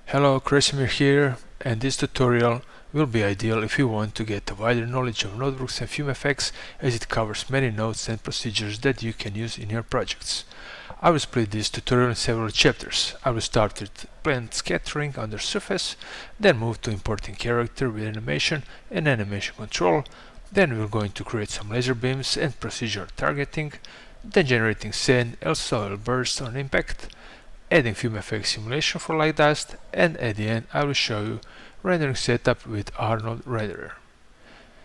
Hello, Krasimir here, and this tutorial will be ideal if you want to get a wider knowledge of notebooks and FumeFX, as it covers many nodes and procedures that you can use in your projects. I will split this tutorial in several chapters. I will start with plant scattering under surface, then move to importing character with animation and animation control, then we're going to create some laser beams and procedural targeting, then generating sand and soil bursts on impact, adding FumeFX simulation for light dust, and at the end I will show you rendering setup with Arnold renderer.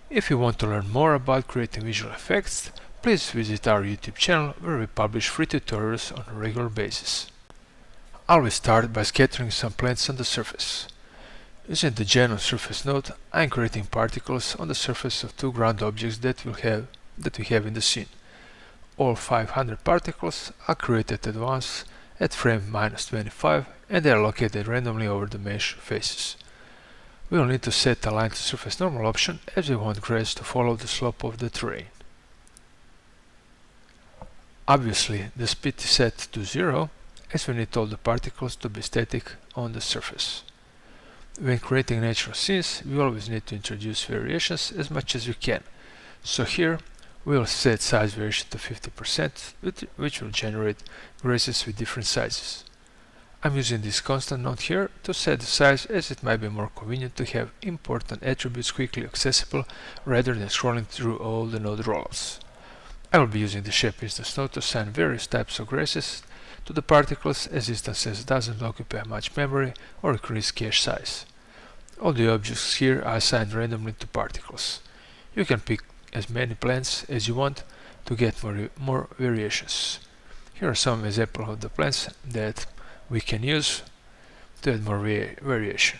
If you want to learn more about creating visual effects, please visit our YouTube channel where we publish free tutorials on a regular basis. I will start by scattering some plants on the surface. Using the Gen on surface node, I am creating particles on the surface of two ground objects that we have in the scene. All 500 particles are created at once at frame -25, and they are located randomly over the mesh faces. We will need to set align to surface normal option, as we want grass to follow the slope of the terrain. Obviously, the speed is set to 0, as we need all the particles to be static on the surface. When creating natural scenes, we always need to introduce variations as much as we can. So here, we will set size variation to 50%, which will generate grasses with different sizes. I'm using this constant node here to set the size, as it might be more convenient to have important attributes quickly accessible rather than scrolling through all the node rollouts. I will be using the shape instance node to assign various types of grasses to the particles, as instances doesn't occupy much memory or increase cache size. All the objects here are assigned randomly to particles. You can pick as many plants as you want to get more variations. Here are some examples of the plants that we can use to add more variation.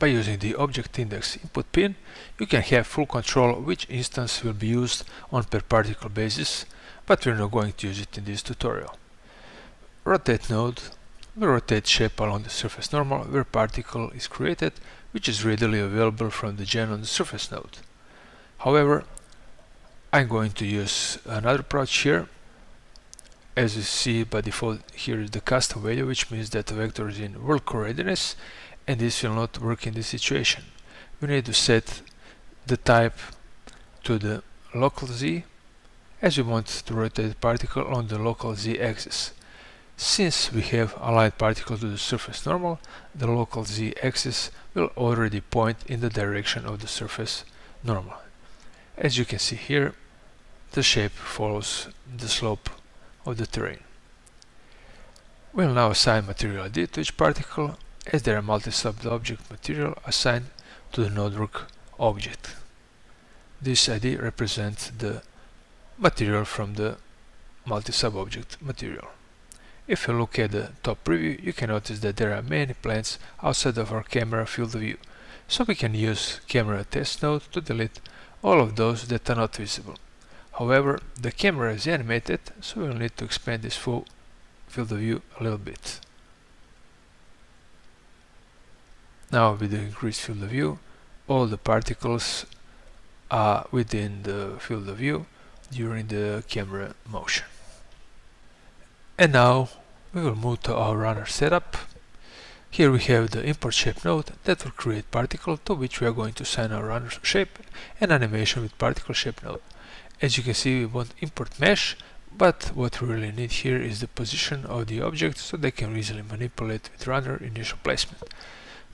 By using the object index input pin, you can have full control which instance will be used on per particle basis, but we're not going to use it in this tutorial. Rotate node will rotate shape along the surface normal where particle is created, which is readily available from the Gen on the surface node. However, I'm going to use another approach here. As you see by default, here is the custom value, which means that the vector is in world coordinates, and this will not work in this situation. We need to set the type to the local z, as we want to rotate the particle on the local z axis. Since we have aligned particle to the surface normal, the local z-axis will already point in the direction of the surface normal. As you can see here, the shape follows the slope of the terrain. We'll now assign material ID to each particle, as there are multi-sub-object material assigned to the notebook object. This ID represents the material from the multi-sub-object material. If you look at the top preview, you can notice that there are many plants outside of our camera field of view, so we can use camera test node to delete all of those that are not visible. However, the camera is animated, so we'll need to expand this full field of view a little bit. Now, with the increased field of view, all the particles are within the field of view during the camera motion. And now we will move to our runner setup. Here we have the import shape node that will create particle to which we are going to assign our runner shape and animation with particle shape node. As you can see, we want import mesh, but what we really need here is the position of the object so they can easily manipulate with runner initial placement.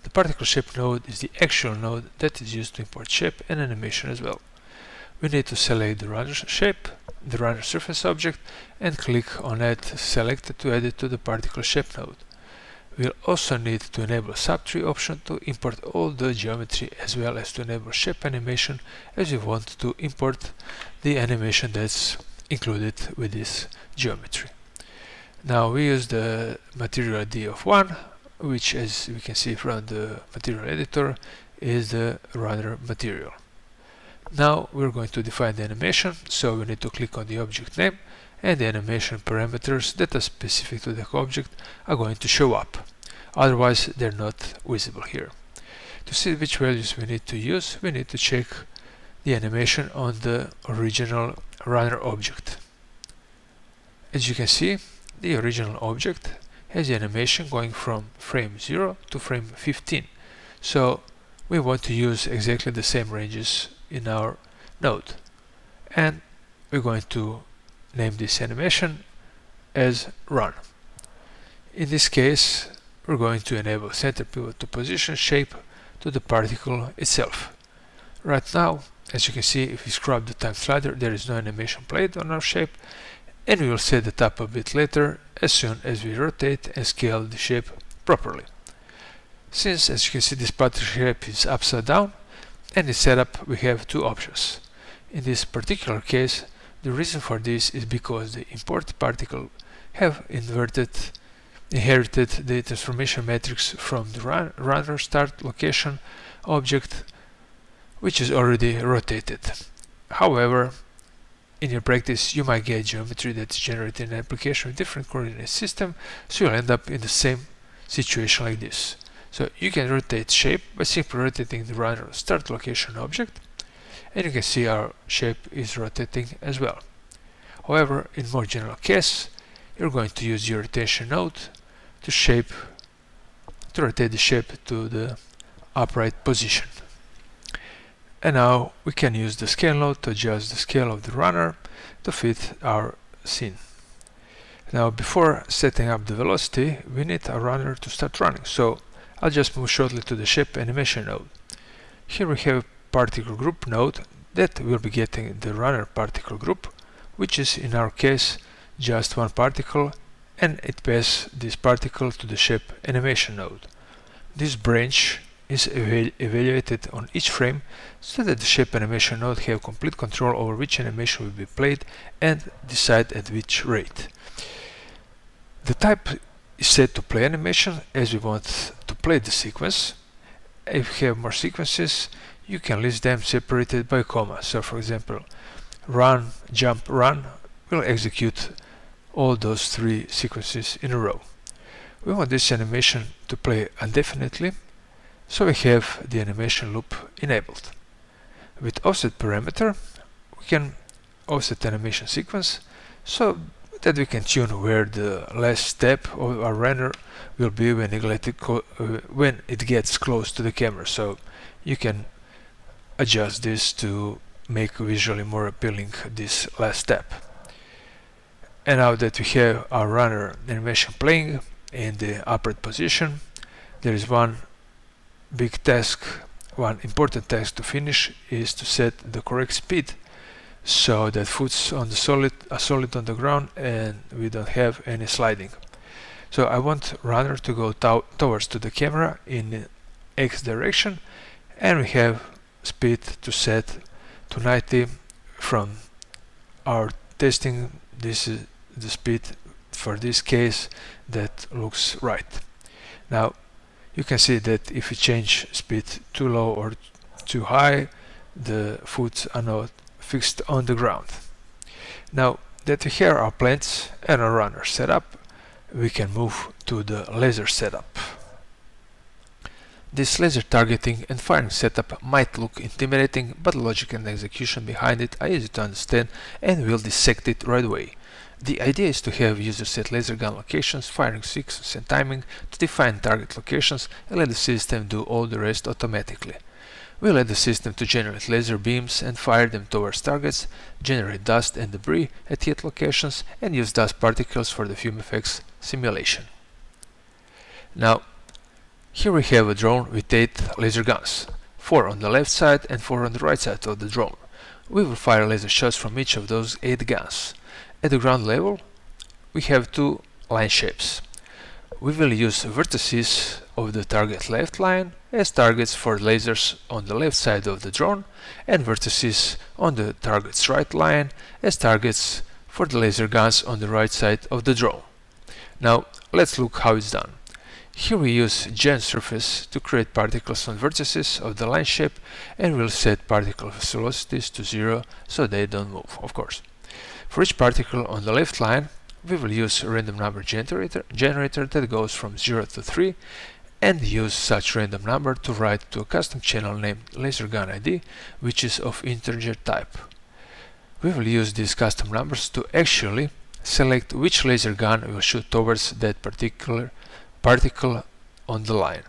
The particle shape node is the actual node that is used to import shape and animation as well. We need to select the runner shape, the runner surface object, and click on Add Selected to add it to the particle shape node. We'll also need to enable subtree option to import all the geometry, as well as to enable shape animation, as we want to import the animation that's included with this geometry. Now we use the material ID of 1, which, as we can see from the material editor, is the runner material. Now we're going to define the animation, so we need to click on the object name, and the animation parameters that are specific to the object are going to show up. Otherwise, they're not visible here. To see which values we need to use, we need to check the animation on the original runner object. As you can see, the original object has the animation going from frame 0 to frame 15. So we want to use exactly the same ranges in our node. And we're going to name this animation as run. In this case, we're going to enable center pivot to position shape to the particle itself. Right now, as you can see, if we scrub the time slider, there is no animation played on our shape, and we will set that up a bit later as soon as we rotate and scale the shape properly. Since, as you can see, this particle shape is upside down, and in setup we have two options. In this particular case, the reason for this is because the imported particle have inherited the transformation matrix from the runner start location object, which is already rotated. However, in your practice you might get geometry that's generated in an application with different coordinate system, so you'll end up in the same situation like this. So you can rotate shape by simply rotating the runner start location object, and you can see our shape is rotating as well. However, in more general case, you're going to use your rotation node to rotate the shape to the upright position. And now we can use the scale node to adjust the scale of the runner to fit our scene. Now, before setting up the velocity, we need our runner to start running, so I'll just move shortly to the shape animation node. Here we have a particle group node that will be getting the runner particle group, which is in our case just one particle, and it passes this particle to the shape animation node. This branch is evaluated on each frame so that the shape animation node have complete control over which animation will be played and decide at which rate. The type is set to play animation as we want to play the sequence. If you have more sequences, you can list them separated by comma. So for example, run, jump, run will execute all those three sequences in a row. We want this animation to play indefinitely, so we have the animation loop enabled. With offset parameter, we can offset animation sequence so that we can tune where the last step of our runner will be when it gets close to the camera. So you can adjust this to make visually more appealing this last step. And now that we have our runner animation playing in the upright position, there is one big task, one important task to finish, is to set the correct speed so that foot's on the solid on the ground and we don't have any sliding. So I want runner to go towards to the camera in X direction, and we have speed to set to 90 from our testing. This is the speed for this case that looks right. Now you can see that if we change speed too low or too high, the foot are not fixed on the ground. Now that we have our planes and our runner set up, we can move to the laser setup. This laser targeting and firing setup might look intimidating, but the logic and execution behind it are easy to understand and we'll dissect it right away. The idea is to have user set laser gun locations, firing sequence and timing to define target locations and let the system do all the rest automatically. We let the system to generate laser beams and fire them towards targets, generate dust and debris at hit locations, and use dust particles for the FumeFX simulation. Now, here we have a drone with 8 laser guns, 4 on the left side and 4 on the right side of the drone. We will fire laser shots from each of those 8 guns. At the ground level, we have 2 line shapes. We will use vertices of the target left line as targets for lasers on the left side of the drone, and vertices on the target's right line as targets for the laser guns on the right side of the drone. Now let's look how it's done. Here we use Gen surface to create particles on vertices of the line shape, and we'll set particle velocities to 0 so they don't move, of course. For each particle on the left line, we will use a random number generator that goes from 0 to 3, and use such random number to write to a custom channel named LaserGunID, which is of integer type. We will use these custom numbers to actually select which laser gun will shoot towards that particular particle on the line.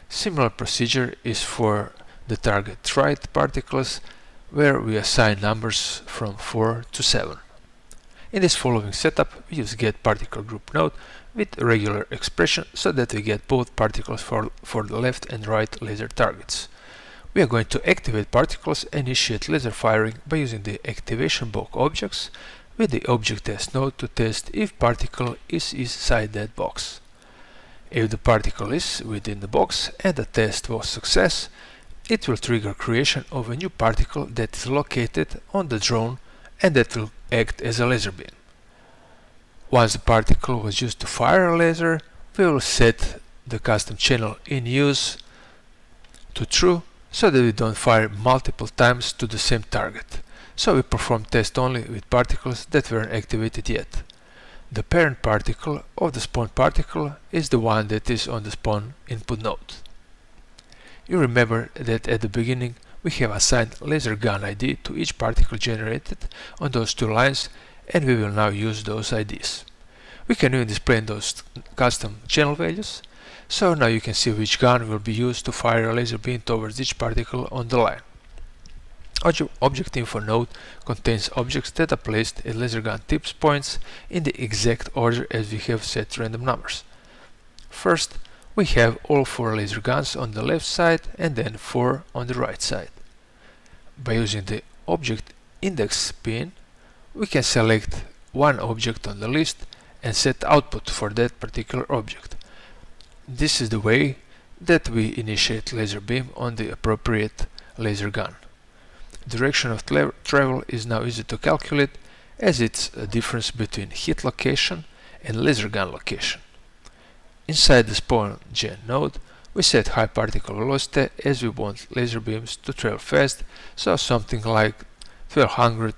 Similar procedure is for the target right particles, where we assign numbers from 4 to 7. In this following setup, we use getParticleGroup node with regular expression so that we get both particles for the left and right laser targets. We are going to activate particles and initiate laser firing by using the activation block objects with the object test node to test if particle is inside that box. If the particle is within the box and the test was success, it will trigger creation of a new particle that is located on the drone and that will act as a laser beam. Once the particle was used to fire a laser, we will set the custom channel in use to true so that we don't fire multiple times to the same target. So we perform tests only with particles that weren't activated yet. The parent particle of the spawn particle is the one that is on the spawn input node. You remember that at the beginning we have assigned laser gun ID to each particle generated on those two lines, and we will now use those IDs. We can even display those custom channel values, so now you can see which gun will be used to fire a laser beam towards each particle on the line. Object info node contains objects that are placed at laser gun tips points in the exact order as we have set random numbers. First, we have all 4 laser guns on the left side and then 4 on the right side. By using the object index pin, we can select one object on the list and set output for that particular object. This is the way that we initiate laser beam on the appropriate laser gun. Direction of travel is now easy to calculate, as it's a difference between hit location and laser gun location. Inside the spawn gen node, we set high particle velocity as we want laser beams to travel fast, so something like 1200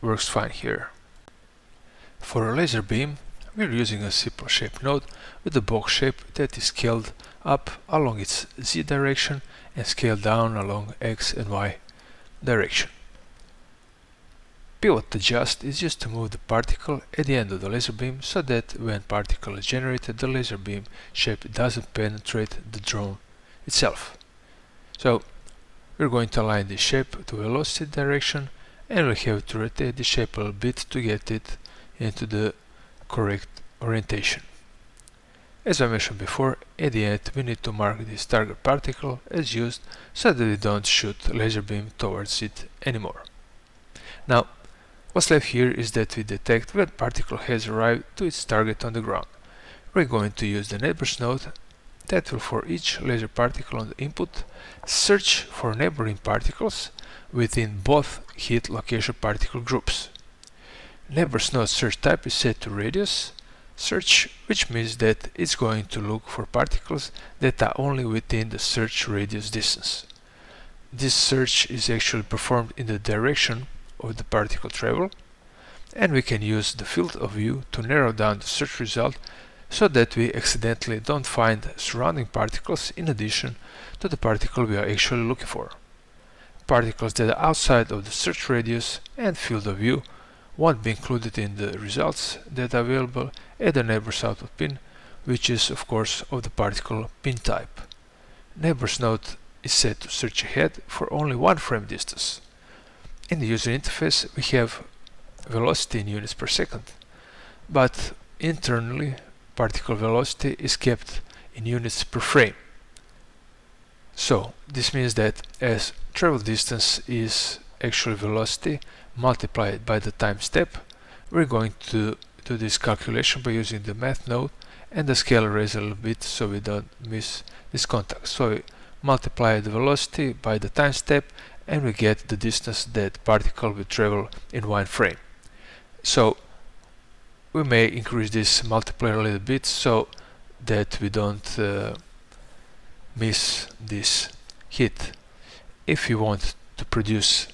works fine here. For a laser beam, we are using a simple shape node with a box shape that is scaled up along its z direction and scaled down along x and y direction. Pivot adjust is used to move the particle at the end of the laser beam so that when particle is generated, the laser beam shape doesn't penetrate the drone itself. So we're going to align the shape to velocity direction, and we have to rotate the shape a little bit to get it into the correct orientation. As I mentioned before, at the end we need to mark this target particle as used so that we don't shoot laser beam towards it anymore. Now, what's left here is that we detect when particle has arrived to its target on the ground. We're going to use the neighbors node that will, for each laser particle on the input, search for neighboring particles within both hit location particle groups. Neighbors node search type is set to radius search, which means that it's going to look for particles that are only within the search radius distance. This search is actually performed in the direction of the particle travel, and we can use the field of view to narrow down the search result so that we accidentally don't find surrounding particles in addition to the particle we are actually looking for. Particles that are outside of the search radius and field of view won't be included in the results that are available at the neighbors output pin, which is of course of the particle pin type. Neighbors node is set to search ahead for only one frame distance. In the user interface we have velocity in units per second, but internally particle velocity is kept in units per frame. So this means that as travel distance is actual velocity multiplied by the time step, we're going to do this calculation by using the math node and the scale raise a little bit so we don't miss this contact. So we multiply the velocity by the time step and we get the distance that particle will travel in one frame. So we may increase this multiplier a little bit so that we don't miss this hit. If you want to produce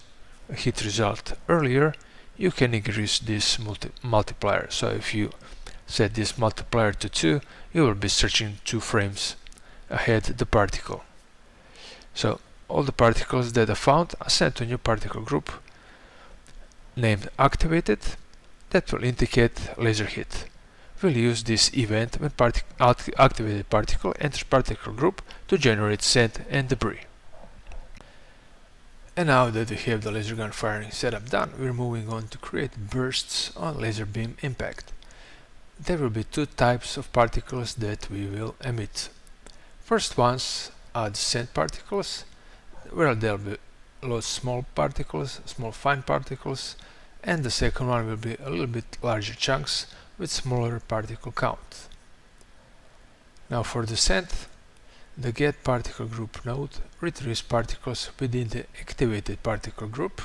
a hit result earlier, you can increase this multiplier. So if you set this multiplier to 2, you will be searching 2 frames ahead the particle. So all the particles that are found are sent to a new particle group named activated that will indicate laser hit. We'll use this event when activated particle enters particle group to generate sand and debris. And now that we have the laser gun firing setup done, we're moving on to create bursts on laser beam impact. There will be two types of particles that we will emit. First ones are the sand particles, where there'll be lots of small particles, small fine particles, and the second one will be a little bit larger chunks with smaller particle count. Now for the sand, the get particle group node retrieves particles within the activated particle group,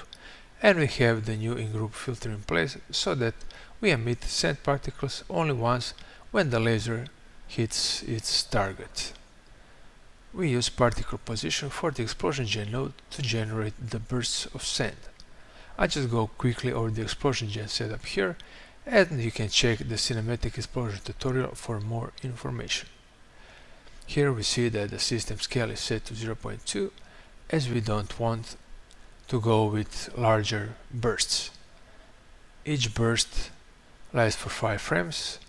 and we have the new in-group filter in place so that we emit sand particles only once when the laser hits its target. We use particle position for the explosion gen node to generate the bursts of sand. I just go quickly over the explosion gen setup here, and you can check the cinematic explosion tutorial for more information. Here we see that the system scale is set to 0.2 as we don't want to go with larger bursts. Each burst lasts for 5 frames,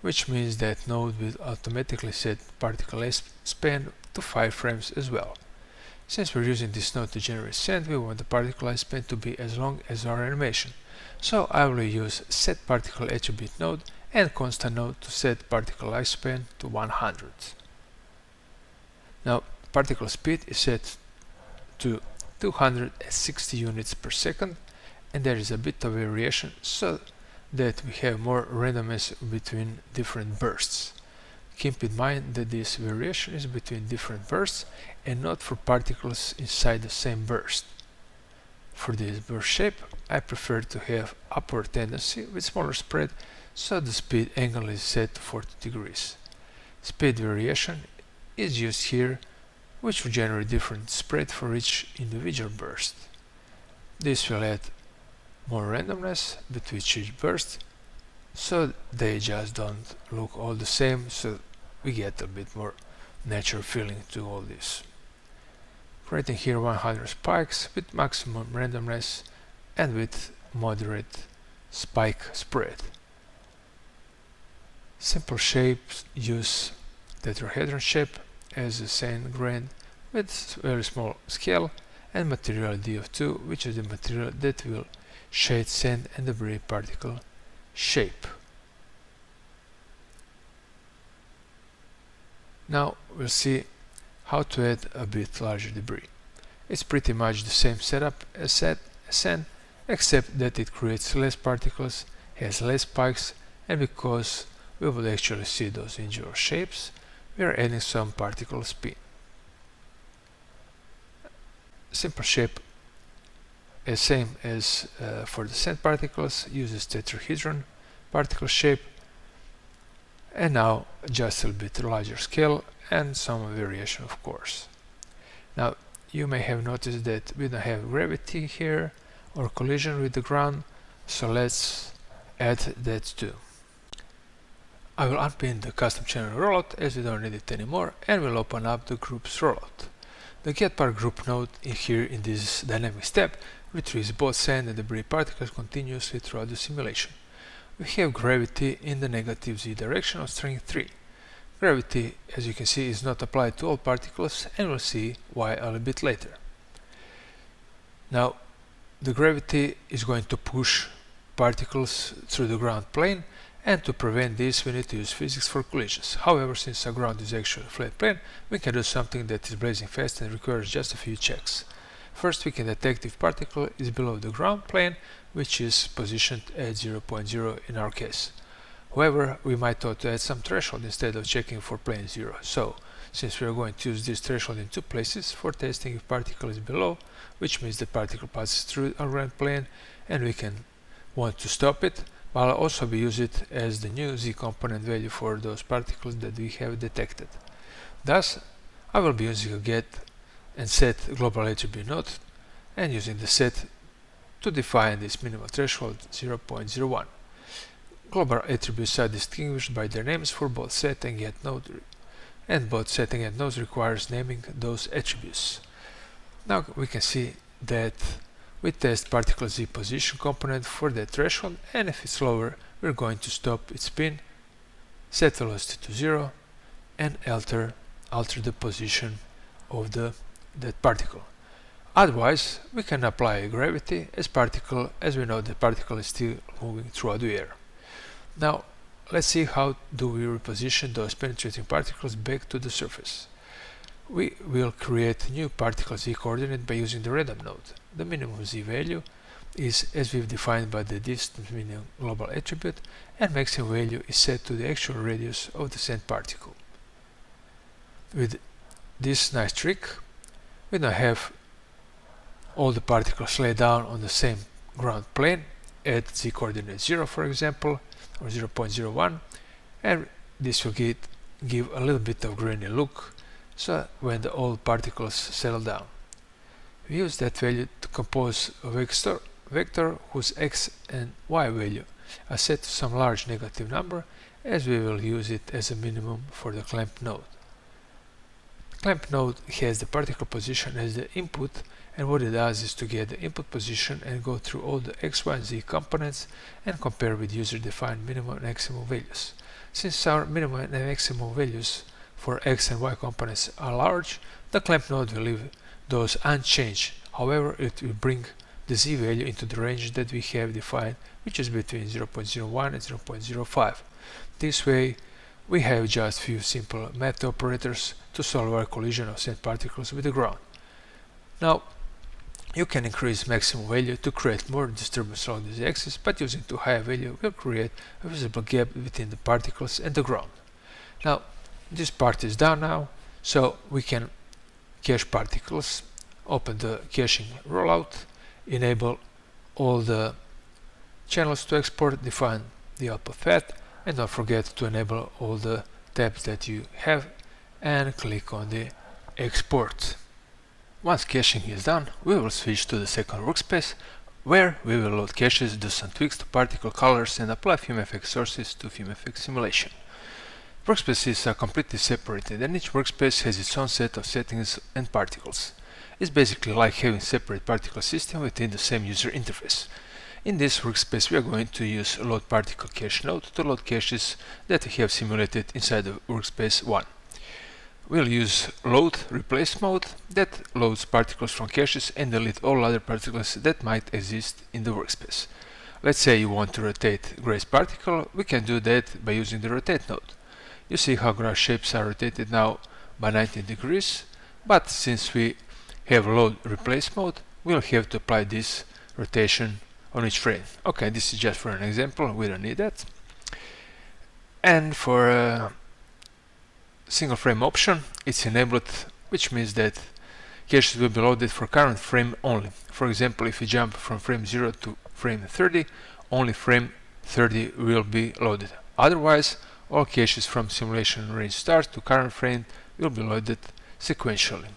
which means that node will automatically set particle lifespan to 5 frames as well. Since we're using this node to generate sand, we want the particle lifespan to be as long as our animation. So I will use set particle attribute node and constant node to set particle lifespan to 100. Now particle speed is set to 260 units per second, and there is a bit of variation so that we have more randomness between different bursts. Keep in mind that this variation is between different bursts and not for particles inside the same burst. For this burst shape, I prefer to have upward tendency with smaller spread, so the speed angle is set to 40 degrees. Speed variation is used here, which will generate different spread for each individual burst. This will add more randomness between each burst, so they just don't look all the same, so we get a bit more natural feeling to all this. Creating here 100 spikes with maximum randomness and with moderate spike spread. Simple shapes use tetrahedron shape as a sand grain with very small scale, and material D of 2, which is the material that will shade sand and debris particle shape. Now we'll see how to add a bit larger debris. It's pretty much the same setup as sand, except that it creates less particles, has less spikes, and because we will actually see those individual shapes, we are adding some particle spin. Simple shape is same as for the sand particles, uses tetrahedron particle shape, and now just a bit larger scale and some variation, of course. Now you may have noticed that we don't have gravity here or collision with the ground, so let's add that too. I will unpin the custom channel rollout as we don't need it anymore, and will open up the group's rollout. The get part group node here in this dynamic step retrieves both sand and debris particles continuously throughout the simulation. We have gravity in the negative z direction of string 3. Gravity, as you can see, is not applied to all particles, and we'll see why a little bit later. Now, the gravity is going to push particles through the ground plane, and to prevent this we need to use physics for collisions. However, since our ground is actually a flat plane, we can do something that is blazing fast and requires just a few checks. First, we can detect if particle is below the ground plane, which is positioned at 0.0 in our case. However, we might ought to add some threshold instead of checking for plane 0. So, since we are going to use this threshold in two places for testing if particle is below, which means the particle passes through our ground plane and we can want to stop it, while also we use it as the new z component value for those particles that we have detected. Thus, I will be using a get and set global attribute node and using the set to define this minimal threshold 0.01. Global attributes are distinguished by their names for both set and get node, and both set and get nodes requires naming those attributes. Now we can see that We test particle Z position component for that threshold, and if it's lower, we're going to stop its spin, set velocity to 0, and alter the position of that particle. Otherwise, we can apply gravity as we know the particle is still moving throughout the air. Now, let's see how do we reposition those penetrating particles back to the surface. We will create new particle Z coordinate by using the random node. The minimum Z value is as we've defined by the distance minimum global attribute, and maximum value is set to the actual radius of the sent particle. With this nice trick, we now have all the particles laid down on the same ground plane at Z coordinate 0, for example, or 0.01, and this will give a little bit of grainy look so when all particles settle down. We use that value to compose a vector whose x and y value are set to some large negative number, as we will use it as a minimum for the clamp node. Clamp node has the particle position as the input, and what it does is to get the input position and go through all the x, y, and z components and compare with user-defined minimum and maximum values. Since our minimum and maximum values for x and y components are large, the clamp node will leave those unchanged. However, it will bring the z value into the range that we have defined, which is between 0.01 and 0.05. This way, we have just few simple math operators to solve our collision of sent particles with the ground. Now, you can increase maximum value to create more disturbance along this axis, but using too high a value will create a visible gap between the particles and the ground. Now, this part is done now, so we can cache particles, open the caching rollout, enable all the channels to export, define the output path, and don't forget to enable all the tabs that you have and click on the export. Once caching is done, we will switch to the second workspace, where we will load caches, do some tweaks to particle colors, and apply FumeFX sources to FumeFX simulation. Workspaces are completely separated, and each workspace has its own set of settings and particles. It's basically like having separate particle system within the same user interface. In this workspace, we are going to use load particle cache node to load caches that we have simulated inside the workspace 1. We'll use load replace mode that loads particles from caches and delete all other particles that might exist in the workspace. Let's say you want to rotate grace particle, we can do that by using the rotate node. You see how grass shapes are rotated now by 90 degrees, but since we have load replace mode, we'll have to apply this rotation on each frame. Okay, this is just for an example, we don't need that. And for single frame option, it's enabled, which means that caches will be loaded for current frame only. For example, if you jump from frame 0 to frame 30, only frame 30 will be loaded. Otherwise, all caches from simulation range start to current frame will be loaded sequentially.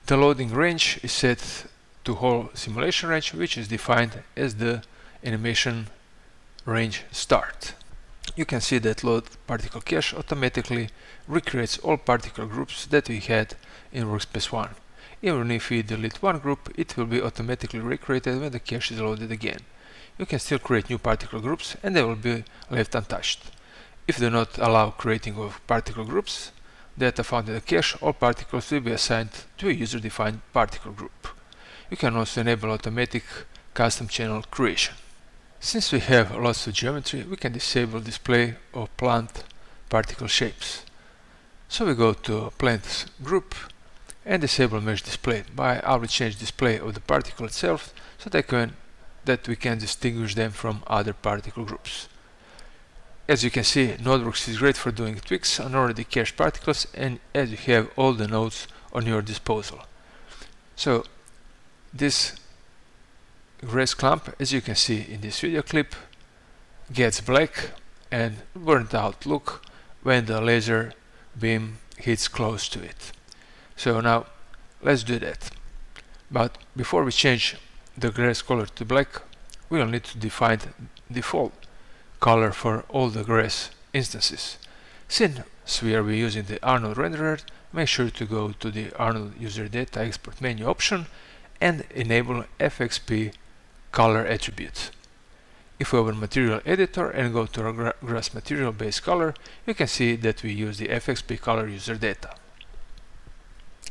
The loading range is set to whole simulation range, which is defined as the animation range start. You can see that load particle cache automatically recreates all particle groups that we had in workspace 1. Even if we delete one group, it will be automatically recreated when the cache is loaded again. You can still create new particle groups and they will be left untouched. If you do not allow creating of particle groups that are found in the cache, all particles will be assigned to a user-defined particle group. You can also enable automatic custom channel creation. Since we have lots of geometry, we can disable display of plant particle shapes. So we go to plants group and disable mesh display. I will change display of the particle itself so that we can distinguish them from other particle groups. As you can see, NodeWorks is great for doing tweaks on already cached particles and as you have all the nodes on your disposal. So this grass clump, as you can see in this video clip, gets black and burnt out look when the laser beam hits close to it. So now let's do that. But before we change the grass color to black, we'll need to define default color for all the grass instances. Since we are using the Arnold renderer, make sure to go to the Arnold user data export menu option and enable FXP color attribute. If we open Material Editor and go to our grass material base color, you can see that we use the FXP color user data.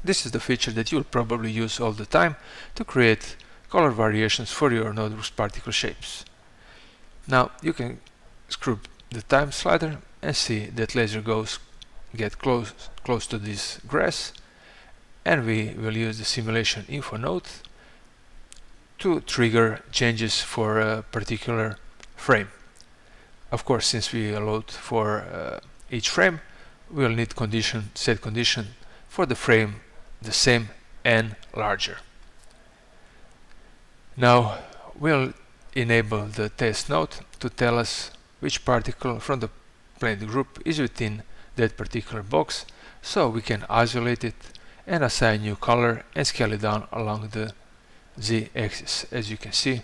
This is the feature that you will probably use all the time to create color variations for your notebook's particle shapes. Now you can screw the time slider and see that laser get close to this grass, and we will use the simulation info node to trigger changes for a particular frame. Of course, since we allowed for each frame, we will need set condition for the frame the same and larger. Now we'll enable the test node to tell us which particle from the plane group is within that particular box, so we can isolate it and assign new color and scale it down along the z-axis, as you can see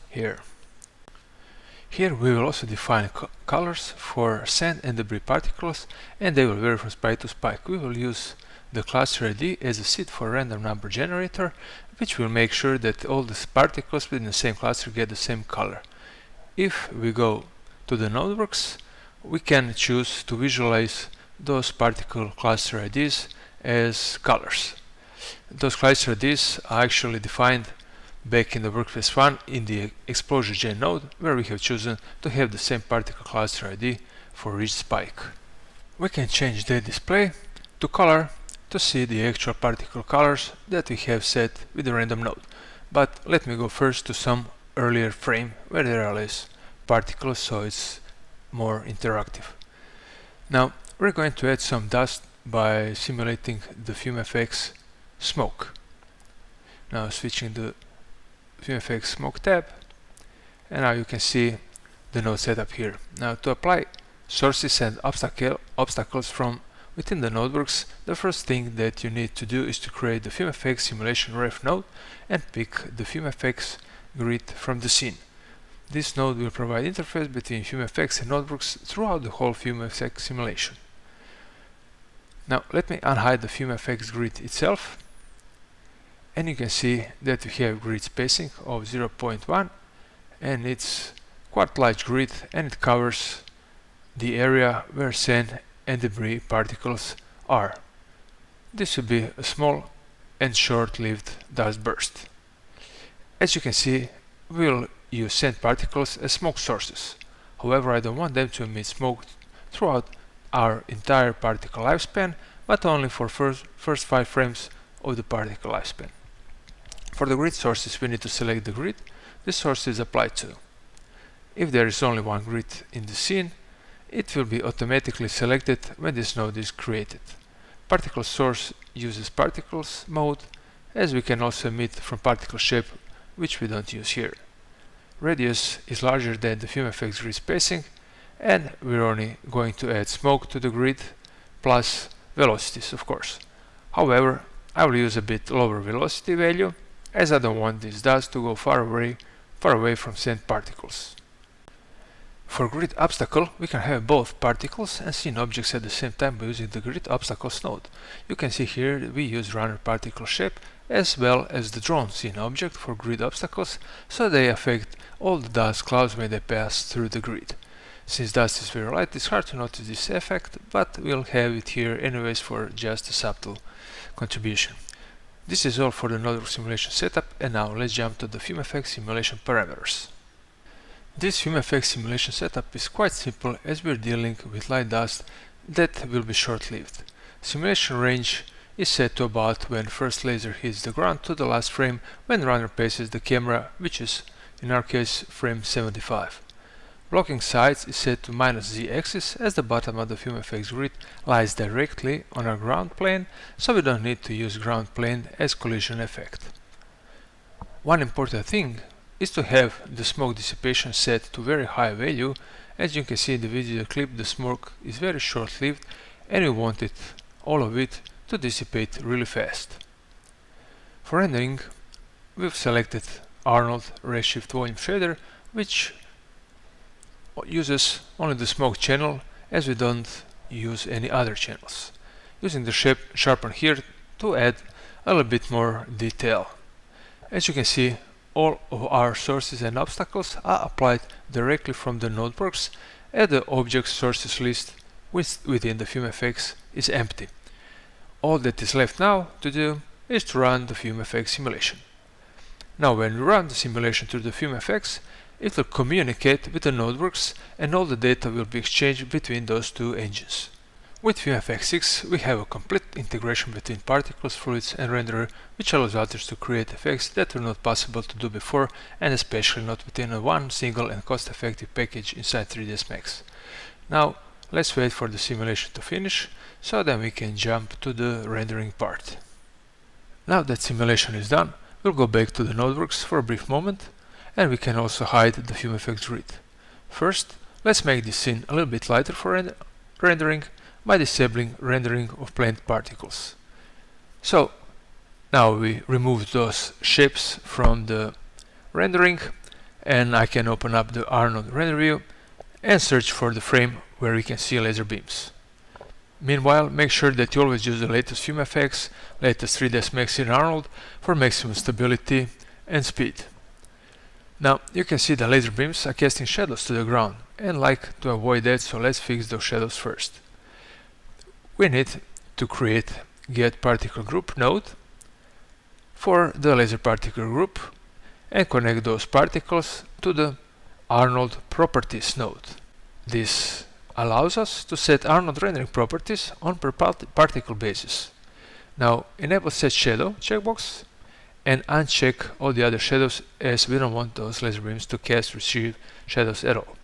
here. Here we will also define colors for sand and debris particles, and they will vary from spike to spike. We will use the cluster ID as a seed for random number generator, which will make sure that all the particles within the same cluster get the same color. If we go to the nodeworks, we can choose to visualize those particle cluster IDs as colors. Those cluster IDs are actually defined back in the workspace 1 in the exposure gen node, where we have chosen to have the same particle cluster ID for each spike. We can change the display to color to see the actual particle colors that we have set with the random node. But let me go first to some earlier frame where there are less particles, so it's more interactive. Now we're going to add some dust by simulating the FumeFX smoke. Now switching the FumeFX smoke tab, and now you can see the node setup here. Now to apply sources and obstacles from within the nodeworks, the first thing that you need to do is to create the FumeFX simulation ref node and pick the FumeFX grid from the scene. This node will provide interface between FumeFX and nodeworks throughout the whole FumeFX simulation. Now let me unhide the FumeFX grid itself, and you can see that we have grid spacing of 0.1, and it's quite large grid, and it covers the area where sand and debris particles are. This will be a small and short-lived dust burst. As you can see, we'll use sand particles as smoke sources. However, I don't want them to emit smoke throughout our entire particle lifespan, but only for first 5 frames of the particle lifespan. For the grid sources, we need to select the grid the source is applied to. If there is only one grid in the scene, it will be automatically selected when this node is created. Particle source uses particles mode, as we can also emit from particle shape, which we don't use here. Radius is larger than the FumeFX grid spacing, and we're only going to add smoke to the grid plus velocities, of course. However, I will use a bit lower velocity value, as I don't want this dust to go far away from sand particles. For grid obstacle, we can have both particles and scene objects at the same time by using the grid obstacles node. You can see here that we use runner particle shape as well as the drone scene object for grid obstacles, so they affect all the dust clouds when they pass through the grid. Since dust is very light, it's hard to notice this effect, but we'll have it here anyways for just a subtle contribution. This is all for the notebook simulation setup, and now let's jump to the FumeFX simulation parameters. This FumeFX simulation setup is quite simple, as we're dealing with light dust that will be short-lived. Simulation range is set to about when first laser hits the ground to the last frame when runner passes the camera, which is in our case frame 75. Blocking sides is set to -z-axis, as the bottom of the FumeFX grid lies directly on our ground plane, so we don't need to use ground plane as collision effect. One important thing is to have the smoke dissipation set to very high value. As you can see in the video clip, the smoke is very short-lived, and we want all of it to dissipate really fast. For rendering, we've selected Arnold Redshift Volume Shader, which uses only the smoke channel, as we don't use any other channels. Using the sharpen here to add a little bit more detail. As you can see, all of our sources and obstacles are applied directly from the notebooks, and the object sources list within the FumeFX is empty. All that is left now to do is to run the FumeFX simulation. Now when we run the simulation through the FumeFX, it will communicate with the notebooks and all the data will be exchanged between those two engines. With FumeFX 6 we have a complete integration between particles, fluids and renderer, which allows authors to create effects that were not possible to do before, and especially not within a one single and cost-effective package inside 3ds Max. Now let's wait for the simulation to finish, so then we can jump to the rendering part. Now that simulation is done, we'll go back to the notebooks for a brief moment, and we can also hide the FumeFX grid. First, let's make this scene a little bit lighter for rendering by disabling rendering of planed particles. So now we remove those shapes from the rendering, and I can open up the Arnold render view and search for the frame where we can see laser beams. Meanwhile, make sure that you always use the latest FumeFX, latest 3ds Max in Arnold for maximum stability and speed. Now you can see the laser beams are casting shadows to the ground, and like to avoid that, so let's fix those shadows first. We need to create get particle group node for the laser particle group and connect those particles to the Arnold properties node. This allows us to set Arnold rendering properties on per particle basis. Now enable set shadow checkbox and uncheck all the other shadows, as we don't want those laser beams to cast receive shadows at all.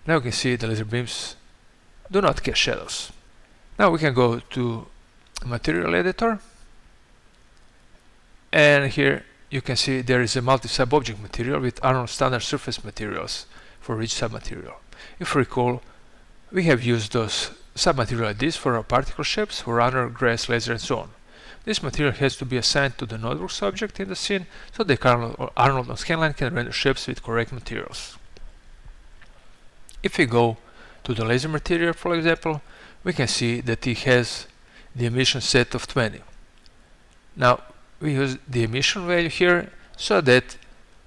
Now you can see the laser beams do not cast shadows. Now we can go to material editor, and here you can see there is a multi-sub-object material with Arnold standard surface materials for each sub-material. If you recall, we have used those sub-material like this for our particle shapes, for runner, grass, laser and so on. This material has to be assigned to the notebooks object in the scene, so the Arnold on scanline can render shapes with correct materials. If we go to the laser material, for example, we can see that it has the emission set of 20. Now we use the emission value here so that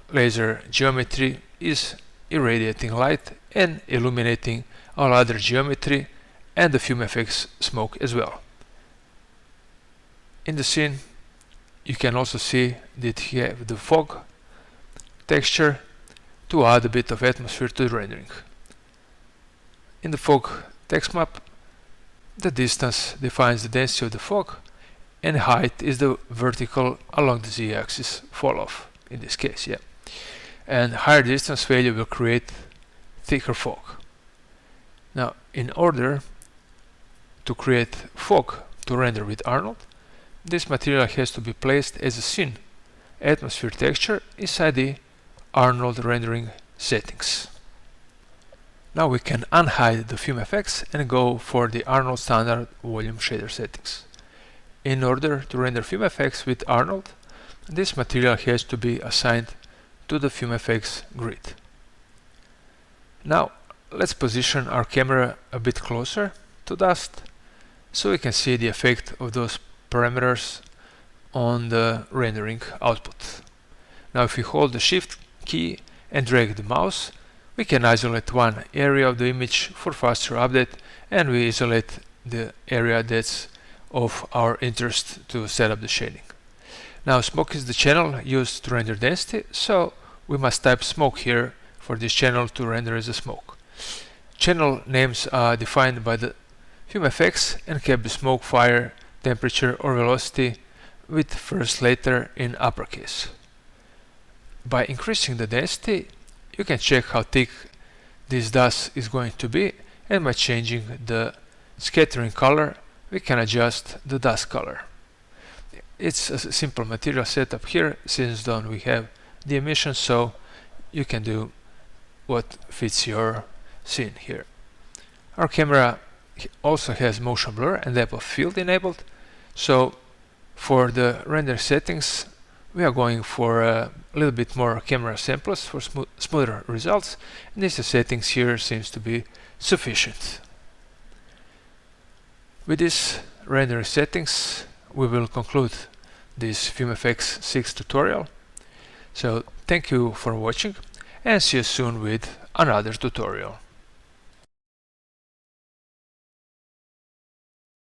laser geometry is irradiating light and illuminating all other geometry and the FumeFX smoke as well. In the scene you can also see that you have the fog texture to add a bit of atmosphere to the rendering. In the fog text map, the distance defines the density of the fog, and height is the vertical along the z-axis fall off in this case, and higher distance value will create thicker fog. Now in order to create fog to render with Arnold, this material has to be placed as a scene atmosphere texture inside the Arnold rendering settings. Now we can unhide the FumeFX and go for the Arnold standard volume shader settings. In order to render FumeFX with Arnold, this material has to be assigned to the FumeFX grid. Now let's position our camera a bit closer to dust so we can see the effect of those parameters on the rendering output. Now if we hold the shift key and drag the mouse, we can isolate one area of the image for faster update, and we isolate the area that's of our interest to set up the shading. Now smoke is the channel used to render density, so we must type smoke here for this channel to render as a smoke. Channel names are defined by the FumeFX and can be smoke, fire, temperature or velocity with first letter in uppercase. By increasing the density, you can check how thick this dust is going to be, and by changing the scattering color we can adjust the dust color. It's a simple material setup here, since then we have the emission, so you can do what fits your scene here. Our camera also has motion blur and depth of field enabled, so for the render settings we are going for a little bit more camera samples for smoother results, and these settings here seems to be sufficient. With these render settings we will conclude this FumeFX 6 tutorial. So thank you for watching and see you soon with another tutorial.